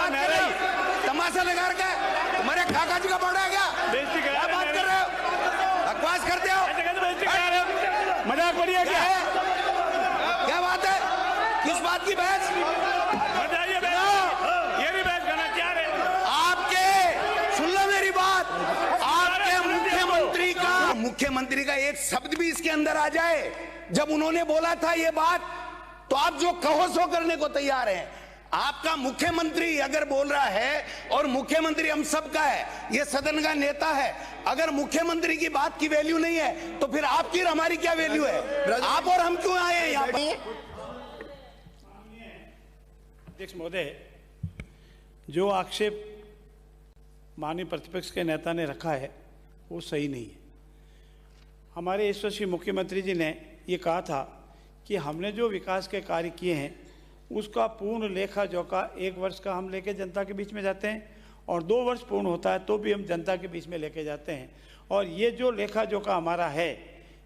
बात कर रहे हो? तमाशा लगा रखा है तुम्हारे काका जी का बड़ा है क्या? क्या बात कर रहे हो? बकवास करते हो? मजाक बढ़िया क्या है? क्या बात है? किस बात की बहस? ये भी बहस करना क्या है? आपके सुन लो मेरी बात, आपके मुख्यमंत्री का एक शब्द भी इसके अंदर आ जाए, जब उन्होंने बोला था ये बात, तो आप जो कहो सो करने को तैयार हैं। आपका मुख्यमंत्री अगर बोल रहा है, और मुख्यमंत्री हम सबका है, ये सदन का नेता है, अगर मुख्यमंत्री की बात की वैल्यू नहीं है तो फिर आपकी और हमारी क्या वैल्यू है? आप और हम क्यों आए हैं यहाँ पर? अध्यक्ष महोदय, जो आक्षेप माननीय प्रतिपक्ष के नेता ने रखा है वो सही नहीं है। हमारे यशस्वी मुख्यमंत्री जी ने ये कहा था कि हमने जो विकास के कार्य किए हैं उसका पूर्ण लेखा जोखा 1 वर्ष का हम लेके जनता के बीच में जाते हैं, और 2 वर्ष पूर्ण होता है तो भी हम जनता के बीच में लेके जाते हैं। और ये जो लेखा जोखा हमारा है,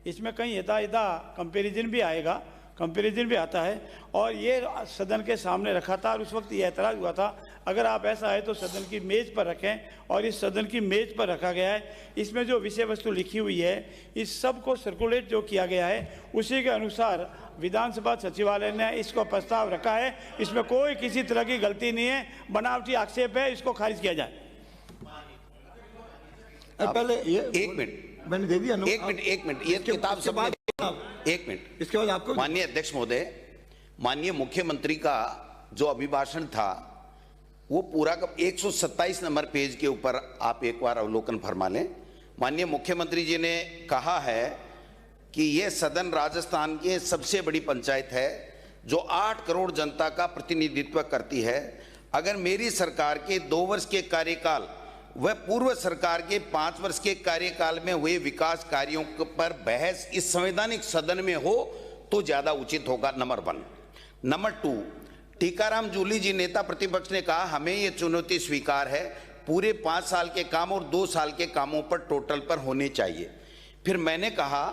इसमें कहीं इदा कंपैरिजन भी आएगा, कंपैरिजन भी आता है, और ये सदन के सामने रखा था और उस वक्त ये ऐतराज़ हुआ था, अगर आप ऐसा है तो सदन की मेज़ पर रखें, और इस सदन की मेज़ पर रखा गया है। इसमें जो विषय वस्तु लिखी हुई है, इस सब को सर्कुलेट जो किया गया है उसी के अनुसार विधानसभा सचिवालय ने इसको प्रस्ताव रखा है। इसमें कोई किसी तरह की गलती नहीं है, बनावटी आक्षेप है, इसको खारिज किया जाए। पहले ये एक मिनट मैंने दे दिया। एक मिनट ये किताब सब एक मिनट। इसके बाद आपको माननीय अध्यक्ष महोदय, माननीय मुख्यमंत्री का जो अभिभाषण था वो पूरा 127 नंबर पेज के ऊपर आप एक बार अवलोकन फरमा लें। माननीय मुख्यमंत्री जी ने कहा है कि ये सदन राजस्थान की सबसे बड़ी पंचायत है जो 8 करोड़ जनता का प्रतिनिधित्व करती है। अगर मेरी सरकार के 2 वर्ष के कार्यकाल वह पूर्व सरकार के 5 वर्ष के कार्यकाल में हुए विकास कार्यों पर बहस इस संवैधानिक सदन में हो तो ज्यादा उचित होगा, नंबर 1। नंबर 2, टीकाराम जूली जी नेता प्रतिपक्ष ने कहा हमें ये चुनौती स्वीकार है, पूरे 5 साल के काम और 2 साल के कामों पर टोटल पर होने चाहिए। फिर मैंने कहा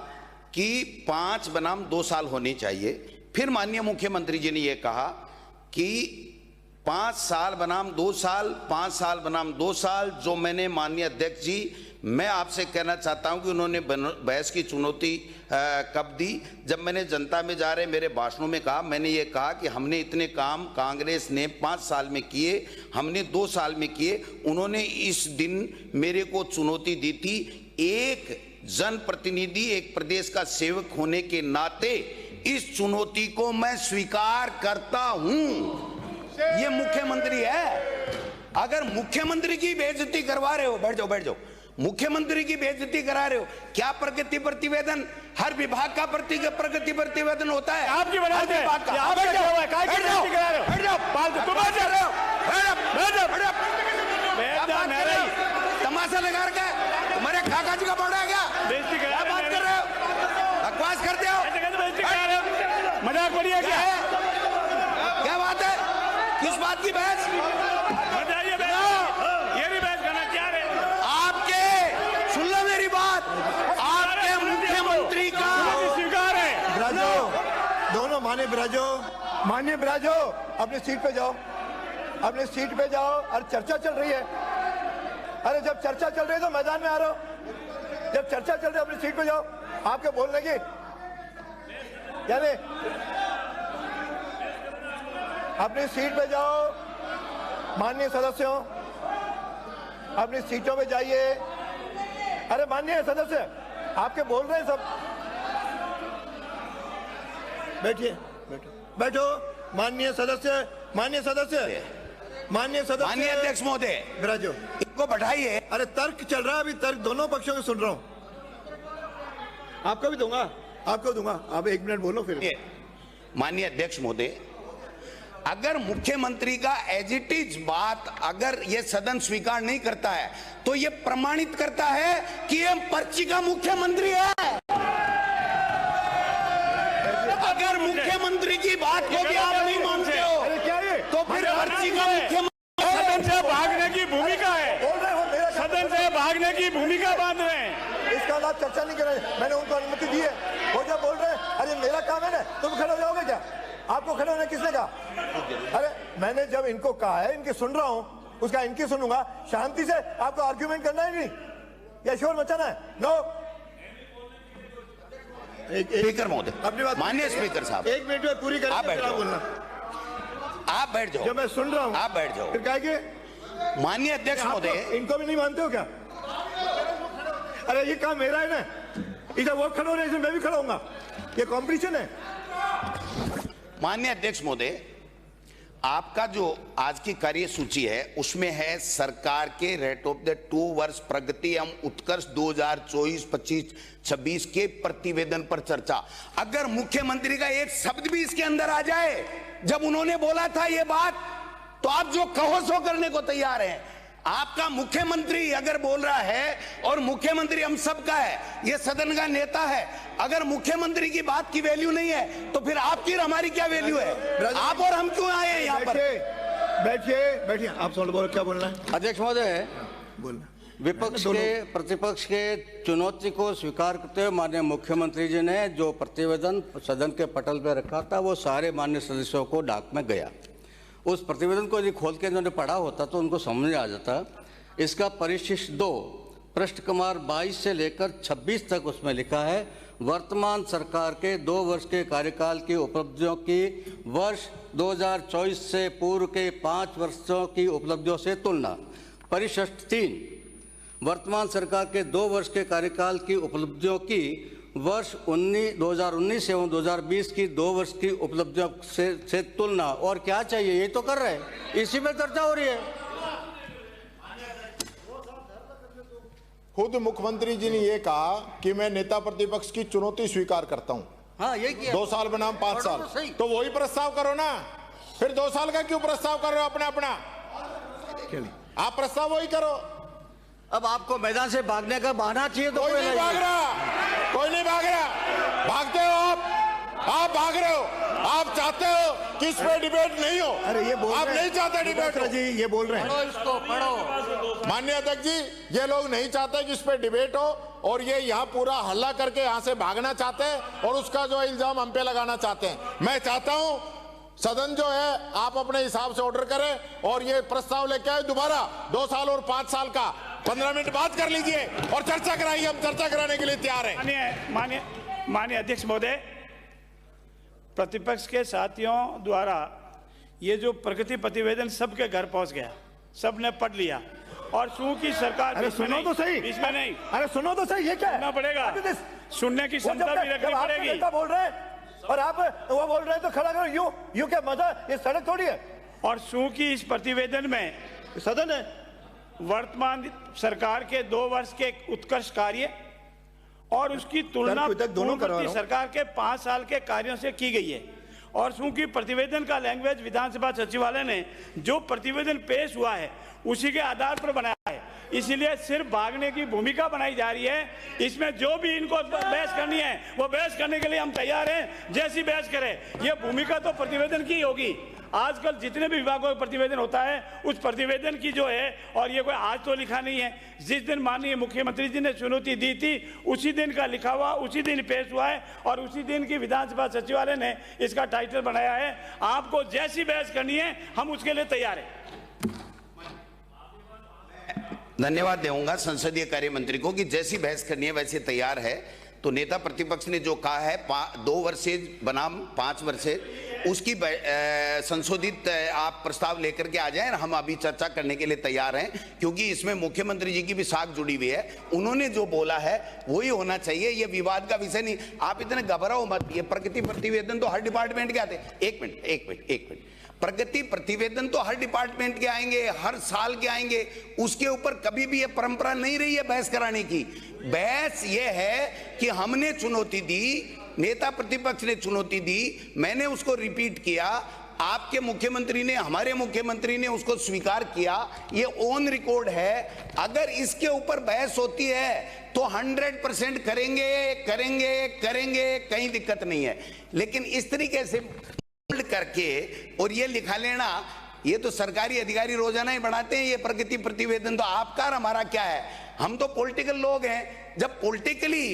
कि 5 बनाम 2 साल होने चाहिए। फिर माननीय मुख्यमंत्री जी ने यह कहा कि 5 साल बनाम 2 साल, 5 साल बनाम 2 साल। जो मैंने माननीय अध्यक्ष जी, मैं आपसे कहना चाहता हूं कि उन्होंने बहस की चुनौती कब दी? जब मैंने जनता में जा रहे मेरे भाषणों में कहा, मैंने ये कहा कि हमने इतने काम कांग्रेस ने 5 साल में किए, हमने 2 साल में किए। उन्होंने इस दिन मेरे को चुनौती दी थी। एक जनप्रतिनिधि, एक प्रदेश का सेवक होने के नाते इस चुनौती को मैं स्वीकार करता हूं। ये मुख्यमंत्री है। अगर मुख्यमंत्री की बेइज्जती करवा रहे हो, बैठ जाओ, मुख्यमंत्री की बेइज्जती करा रहे हो, क्या प्रगति प्रतिवेदन हर विभाग का प्रगति प्रतिवेदन होता है? आपकी वजह से तमाशा लगा रखा है तुम्हारे काका जी का बड़ा है क्या? क्या बात कर रहे हो? बकवास करते हो? मजाक बढ़िया क्या है? क्या बात है? किस बात की बहस? ये भी बहस करना क्या है? आपके सुन लो मेरी बात, आपके मुख्यमंत्री का स्वीकार है। ब्राजो, दोनों मान्य ब्राजो अपनी सीट पे जाओ, अपनी सीट पे जाओ। और चर्चा चल रही है। अरे जब चर्चा चल रही है तो मैदान में आ रहा हो, जब चर्चा चल रही है अपनी सीट पे जाओ। आपके बोलने की यानी अपनी सीट पे जाओ। माननीय सदस्यों, अपनी सीटों पे जाइए। अरे माननीय सदस्य, आपके बोल रहे हैं सब। बैठिए, बैठो। माननीय सदस्य, माननीय अध्यक्ष महोदय, ब्राजो इनको बैठाइए। अरे तर्क चल रहा है अभी, तर्क दोनों पक्षों को सुन रहा हूं। आपको भी दूंगा, आपको दूंगा। आप 1 मिनट बोलो फिर। माननीय अध्यक्ष महोदय, अगर मुख्यमंत्री का एज इट इज बात अगर ये सदन स्वीकार नहीं करता है तो ये प्रमाणित करता है कि ये पर्ची का मुख्यमंत्री है। अगर मुख्यमंत्री की बात को भी आप नहीं मानते हो तो फिर पर्ची का मुख्यमंत्री सदन से भागने की भूमिका है, सदन से भागने की भूमिका बांध रहे हैं। इसका आप चर्चा नहीं कर रहे। मैंने उनको अनुमति दी है। वो जब बोल रहे हैं अरे मेरा काम है ना, तुम खड़े हो जाओगे क्या? आपको खड़े होने किसने कहा? अरे मैंने जब इनको कहा है, इनकी सुन रहा हूं, उसका इनकी सुनूंगा। शांति से आपको आर्ग्यूमेंट करना है नहीं या शोर मचाना है? नो। स्पीकर महोदय, अपनी बात माननीय स्पीकर साहब, 1 मिनट में पूरी आप बैठ करेंगे, जाओ। बोलना। आप बैठ जाओ, जो मैं सुन रहा हूं आप बैठ जाओ। फिर कहा कि माननीय अध्यक्ष महोदय, इनको भी नहीं मानते हो क्या? अरे ये काम मेरा है ना, इधर वो खड़े हो रहे हैं, मैं भी खड़ा होऊंगा। ये कंपटीशन है। माननीय अध्यक्ष महोदय, आपका जो आज की कार्यसूची है उसमें है सरकार के रेट ऑफ द 2 वर्ष प्रगति एवं उत्कर्ष 2024-25-26 के प्रतिवेदन पर चर्चा। अगर मुख्यमंत्री का एक शब्द भी इसके अंदर आ जाए, जब उन्होंने बोला था ये बात, तो आप जो कहो सो करने को तैयार हैं। आपका मुख्यमंत्री अगर बोल रहा है, और मुख्यमंत्री हम सबका है, ये सदन का नेता है, अगर मुख्यमंत्री की बात की वैल्यू नहीं है तो फिर आपकी और हमारी क्या वैल्यू है? आप और हम क्यों आए हैं यहाँ पर? बैठिए बैठिए, आप सवाल बोलो, क्या बोलना है? अध्यक्ष महोदय, बोलना। विपक्ष के प्रतिपक्ष के चुनौती को स्वीकार करते हुए माननीय मुख्यमंत्री जी ने जो प्रतिवेदन सदन के पटल पर रखा था वो सारे माननीय सदस्यों को डाक में गया। उस प्रतिवेदन को यदि खोल के उन्होंने पढ़ा होता तो उनको समझ आ जाता। इसका परिशिष्ट 2 पृष्ठ क्रमांक 22 से लेकर 26 तक उसमें लिखा है, वर्तमान सरकार के 2 वर्ष के कार्यकाल की उपलब्धियों की वर्ष 2024 से पूर्व के 5 वर्षों की उपलब्धियों से तुलना। परिशिष्ट 3 वर्तमान सरकार के 2 वर्ष के कार्यकाल की उपलब्धियों की वर्ष 2019 एवं 2020 की 2 वर्ष की उपलब्धियों से तुलना। और क्या चाहिए? ये तो कर रहे हैं, इसी में चर्चा हो रही है। खुद मुख्यमंत्री जी ने ये कहा कि मैं नेता प्रतिपक्ष की चुनौती स्वीकार करता हूं। हाँ, यही किया। 2 साल बनाम 5 साल, तो वही प्रस्ताव करो ना। फिर 2 साल का क्यों प्रस्ताव कर रहे हो अपना? आप प्रस्ताव वही करो। अब आपको मैदान से भागने का बहाना चाहिए तो कोई नहीं भाग रहा, कोई नहीं भाग रहा। भागते हो आप भाग रहे हो। आप चाहते हो कि इस पे डिबेट नहीं हो। अरे ये बोल आप नहीं चाहते डिबेट हो। जी ये बोल रहे हैं। पढ़ो इसको, पढ़ो। माननीय अध्यक्ष जी, ये लोग नहीं चाहते कि इस पे डिबेट हो, और ये यहाँ पूरा हल्ला करके यहाँ से भागना चाहते हैं और उसका जो इल्जाम हम पे लगाना चाहते हैं। मैं चाहता हूँ सदन जो है आप अपने हिसाब से ऑर्डर करें और ये प्रस्ताव लेके आए दोबारा 2 साल और 5 साल का। 15 मिनट बात कर लीजिए और चर्चा कराइए। हम चर्चा कराने के लिए तैयार हैं। माननीय अध्यक्ष महोदय, प्रतिपक्ष के साथियों द्वारा ये जो प्रगति प्रतिवेदन सबके घर पहुंच गया, सबने पढ़ लिया, और चूंकि सरकार अरे सुनो तो सही, इसमें नहीं, अरे सुनो तो सही, ये क्या है? सुनना पड़ेगा, सुनने की क्षमता भी रखनी पड़ेगी। बोल रहे हैं और आप वो बोल रहे हैं तो खड़ा करो। यू क्या मजा? ये सड़क थोड़ी है। और चूंकि इस प्रतिवेदन में सदन है, वर्तमान सरकार के 2 वर्ष के उत्कर्ष कार्य और उसकी तुलना पूर्ववर्ती सरकार के 5 साल के कार्यों से की गई है, और चूंकि प्रतिवेदन का लैंग्वेज विधानसभा सचिवालय ने जो प्रतिवेदन पेश हुआ है उसी के आधार पर बनाया है, इसलिए सिर्फ भागने की भूमिका बनाई जा रही है। इसमें जो भी इनको बहस करनी है वो बहस करने के लिए हम तैयार हैं, जैसी बहस करें। ये भूमिका तो प्रतिवेदन की होगी। आजकल जितने भी विभागों का प्रतिवेदन होता है उस प्रतिवेदन की जो है, और ये कोई आज तो लिखा नहीं है, जिस दिन माननीय मुख्यमंत्री जी ने चुनौती दी थी उसी दिन का लिखा हुआ, उसी दिन पेश हुआ है, और उसी दिन की विधानसभा सचिवालय ने इसका टाइटल बनाया है। आपको जैसी बहस करनी है हम उसके लिए तैयार हैं। धन्यवाद दूंगा संसदीय कार्य मंत्री को कि जैसी बहस करनी है वैसे तैयार है। तो नेता प्रतिपक्ष ने जो कहा है 2 वर्ष बनाम 5 वर्ष, उसकी संशोधित आप प्रस्ताव लेकर के आ जाएं। हम अभी चर्चा करने के लिए तैयार हैं, क्योंकि इसमें मुख्यमंत्री जी की भी साख जुड़ी हुई है। उन्होंने जो बोला है वही होना चाहिए, ये विवाद का विषय नहीं। आप इतने घबराओ मत। ये प्रगति प्रतिवेदन तो हर डिपार्टमेंट के आते हैं। एक मिनट। प्रगति प्रतिवेदन तो हर डिपार्टमेंट के आएंगे, हर साल के आएंगे। उसके ऊपर कभी भी ये परंपरा नहीं रही है बहस कराने की। बहस ये है कि हमने चुनौती दी, नेता प्रतिपक्ष ने चुनौती दी, मैंने उसको रिपीट किया, आपके मुख्यमंत्री ने, हमारे मुख्यमंत्री ने उसको स्वीकार किया। ये ऑन रिकॉर्ड है। अगर इसके ऊपर बहस होती है तो 100% करेंगे, कहीं दिक्कत नहीं है। लेकिन इस तरीके से करके और ये लिखा लेना, ये तो सरकारी अधिकारी रोजाना ही बढ़ाते हैं ये प्रगति प्रतिवेदन। तो आपका और हमारा क्या है? हम तो पॉलिटिकल लोग हैं। जब पॉलिटिकली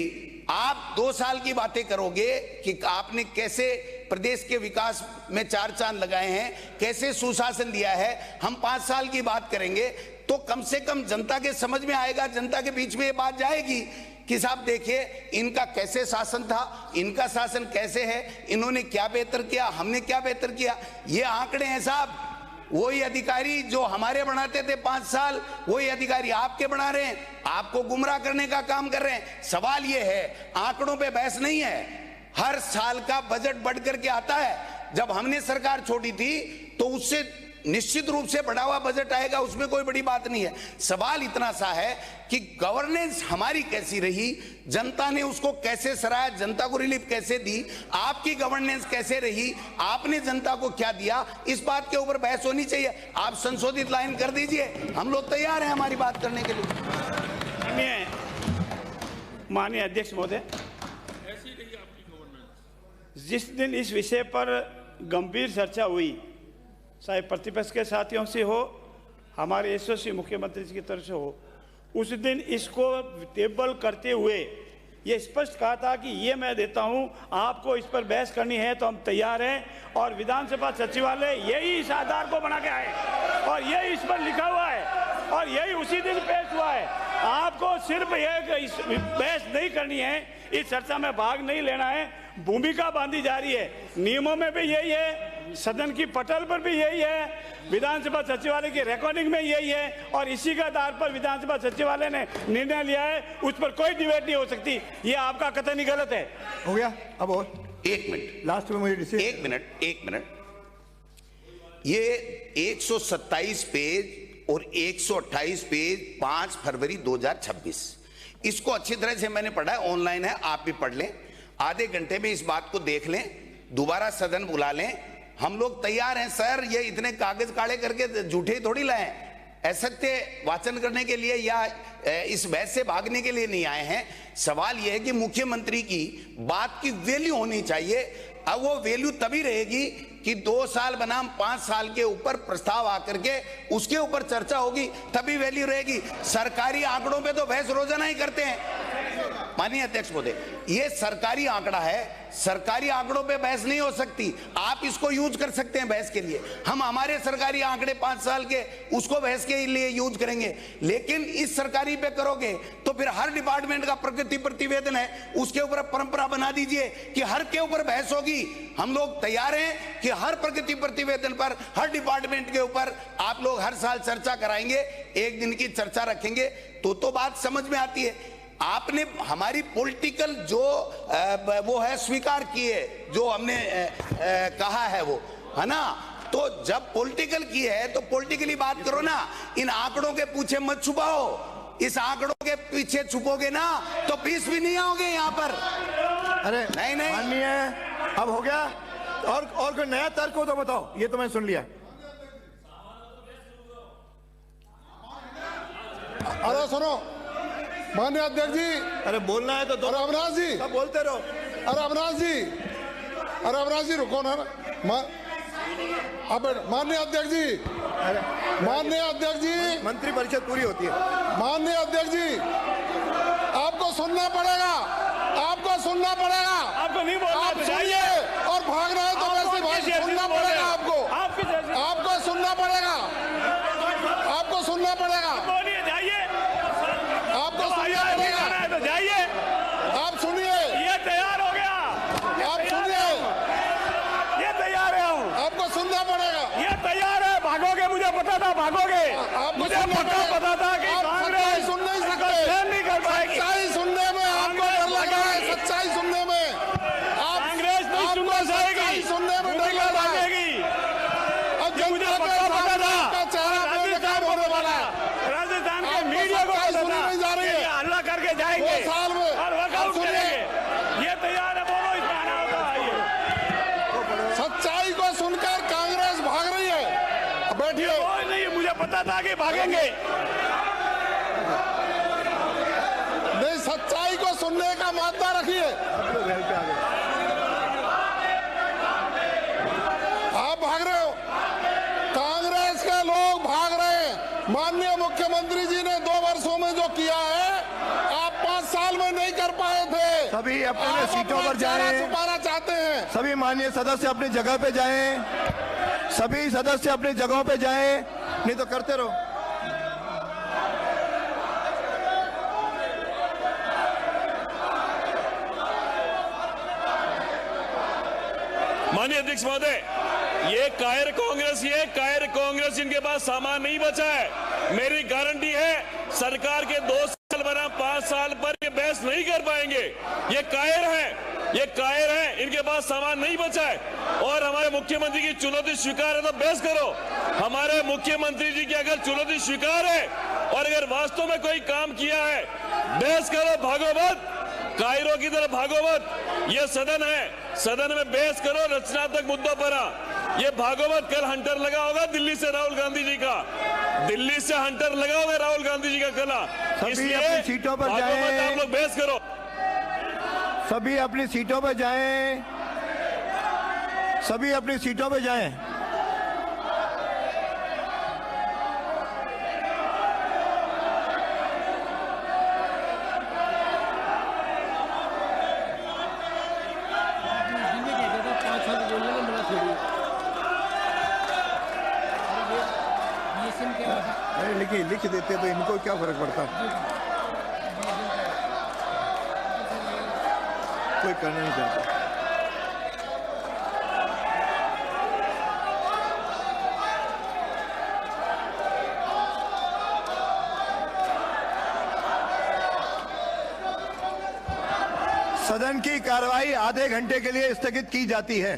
आप 2 साल की बातें करोगे कि आपने कैसे प्रदेश के विकास में 4 चांद लगाए हैं, कैसे सुशासन दिया है। हम 5 साल की बात करेंगे तो कम से कम जनता के समझ में आएगा, जनता के बीच में ये बात जाएगी कि साहब देखिए इनका कैसे शासन था, इनका शासन कैसे है, इन्होंने क्या बेहतर किया, हमने क्या बेहतर किया। ये आंकड़े हैं साहब, वही अधिकारी जो हमारे बनाते थे 5 साल, वही अधिकारी आपके बना रहे हैं, आपको गुमराह करने का काम कर रहे हैं। सवाल ये है, आंकड़ों पे बहस नहीं है। हर साल का बजट बढ़ करके आता है। जब हमने सरकार छोड़ी थी तो उससे निश्चित रूप से बढ़ा हुआ बजट आएगा, उसमें कोई बड़ी बात नहीं है। सवाल इतना सा है कि गवर्नेंस हमारी कैसी रही, जनता ने उसको कैसे सराहा, जनता को रिलीफ कैसे दी, आपकी गवर्नेंस कैसे रही, आपने जनता को क्या दिया, इस बात के ऊपर बहस होनी चाहिए। आप संशोधित लाइन कर दीजिए, हम लोग तैयार हैं हमारी बात करने के लिए। माननीय अध्यक्ष महोदय, जिस दिन इस विषय पर गंभीर चर्चा हुई, चाहे प्रतिपक्ष के साथियों से हो, हमारे यशस्वी मुख्यमंत्री जी की तरफ से हो, उस दिन इसको टेबल करते हुए ये स्पष्ट कहा था कि ये मैं देता हूं, आपको इस पर बहस करनी है तो हम तैयार हैं। और विधानसभा सचिवालय यही इस आधार को बना के आए और यही इस पर लिखा हुआ है और यही उसी दिन पेश हुआ है। आपको सिर्फ ये बहस नहीं करनी है, इस चर्चा में भाग नहीं लेना है, भूमिका बांधी जा रही है। नियमों में भी यही है, सदन की पटल पर भी यही है, विधानसभा सचिवालय की रिकॉर्डिंग में यही है और इसी के आधार पर विधानसभा सचिवालय ने निर्णय लिया है, उस पर कोई डिबेट नहीं हो सकती। ये आपका कतई गलत है। हो गया, अब और 1 मिनट लास्ट में मुझे डिसीजन। 1 मिनट। ये 127 पेज और 128 पेज 5 फरवरी 2026, इसको अच्छी तरह से मैंने पढ़ा है, ऑनलाइन है, आप भी पढ़ लें। आधे घंटे में इस बात को देख लें, दोबारा सदन बुला लें, हम लोग तैयार हैं सर। ये इतने कागज काले करके झूठे थोड़ी लाए, असत्य वाचन करने के लिए या इस बहस से भागने के लिए नहीं आए हैं। सवाल यह है कि मुख्यमंत्री की बात की वैल्यू होनी चाहिए। अब वो वैल्यू तभी रहेगी कि 2 साल बनाम 5 साल के ऊपर प्रस्ताव आकर के उसके ऊपर चर्चा होगी, तभी वैल्यू रहेगी। सरकारी आंकड़ों पे तो बहस रोजाना ही करते हैं। माननीय अध्यक्ष महोदय, ये सरकारी आंकड़ा है, सरकारी आंकड़ों पे बहस नहीं हो सकती। आप इसको यूज कर सकते हैं बहस के लिए, हम हमारे सरकारी आंकड़े 5 साल के उसको बहस के लिए यूज करेंगे, लेकिन इस सरकारी पे करोगे तो फिर हर डिपार्टमेंट का प्रगति प्रतिवेदन है, उसके ऊपर परंपरा बना दीजिए कि हर के ऊपर बहस होगी। हम लोग तैयार हैं कि हर प्रगति प्रतिवेदन पर, हर डिपार्टमेंट के ऊपर आप लोग हर साल चर्चा कराएंगे, 1 दिन की चर्चा रखेंगे तो बात समझ में आती है। आपने हमारी पॉलिटिकल जो वो है स्वीकार किए, जो हमने कहा है वो है ना, तो जब पॉलिटिकल की है तो पॉलिटिकली बात करो ना, इन आंकड़ों के पीछे मत छुपाओ। इस आंकड़ों के पीछे छुपोगे ना तो पीस भी नहीं आओगे यहाँ पर। अरे नहीं माननीय, अब हो गया। और कोई नया तर्क हो तो बताओ, ये तो मैं सुन लिया। अरे सुनो माननीय अध्यक्ष जी, अरे बोलना है तो दो, अरे अविनाश जी, सब बोलते रहो। अरे अविनाश जी रुको ना। अब माननीय अध्यक्ष जी, माननीय अध्यक्ष जी, मंत्री परिषद पूरी होती है। माननीय अध्यक्ष जी, आपको सुनना पड़ेगा, आपको सुनना पड़ेगा। आपको नहीं बोलना, आप सुनिए और भागना है तो वैसे भाग सुनना पड़ेगा आपको, आपको सुनना पड़ेगा, आपको सुनना पड़ेगा, बोलिए, जाइए, आपको सुनना पड़ेगा। तो जाइए, आप सुनिए, ये तैयार हो गया, आप सुनिए, ये तैयार है हूँ, आपको सुनना पड़ेगा। ये तैयार है। भागोगे, मुझे पता था भागोगे, मुझे पता था कि आप कांग्रेस सच्चाई सुन नहीं सकते, सहन नहीं कर पाएगी। सच्चाई सुनने में आपको डर लग रहा है, सच्चाई सुनने में कांग्रेस नहीं सुनना सच्चाई चाहेगी, सुनने में डर लग रहा है। अब अब मुझे जनता के पता था, का चेहरा बेनकाब होने वाला है। राजस्थान के आपको मीडिया को सच्चाई पता सुनी था नहीं जा रही है। कि ये हल्ला करके जाएंगे 2 साल में और आप वर्कआउट सुनिए, करेंगे। ये तैयार है, बोलो, इसमें आना होगा। आइए, सच्चाई को सुनकर कांग्रेस भाग रही है। बैठिए, कोई नहीं, मुझे पता था कि भागेंगे। नहीं, सच्चाई को सुनने का मादा रखिए। आप भाग रहे हो, कांग्रेस के लोग भाग रहे हैं। माननीय मुख्यमंत्री जी ने 2 वर्षों में जो किया है, आप 5 साल साल में नहीं कर पाए थे। सभी अपने आप सीटों अपना पर चेहरा जाएं। छुपाना चाहते हैं। सभी माननीय सदस्य अपनी जगह पे जाएं। सभी सदस्य अपनी जगहों पे जाएं, नहीं तो करते रहो। माननीय अध्यक्ष महोदय, ये कायर कांग्रेस इनके पास सामान नहीं बचा है। मेरी गारंटी है सरकार के 2 साल बना 5 साल पर ये बहस नहीं कर पाएंगे। ये कायर है, इनके पास सामान नहीं बचा है। और हमारे मुख्यमंत्री की चुनौती स्वीकार है तो बहस करो। हमारे मुख्यमंत्री जी की अगर चुनौती स्वीकार है और अगर वास्तव में कोई काम किया है, बहस करो, भागो मत, कायरों की तरफ भागो मत। ये सदन है, सदन में बहस करो रचनात्मक मुद्दों पर। ये भागो मत। कल हंटर लगा होगा दिल्ली से राहुल गांधी जी का, दिल्ली से हंटर लगा होगा राहुल गांधी जी का कला। सभी अपनी सीटों पर जाएं। आप लोग बहस करो। सभी अपनी सीटों पे जाएं। सभी अपनी सीटों पे जाएं। अरे लिख देते तो इनको क्या फर्क पड़ता। कोई करना नहीं चाहता। सदन की कार्रवाई आधे घंटे के लिए स्थगित की जाती है।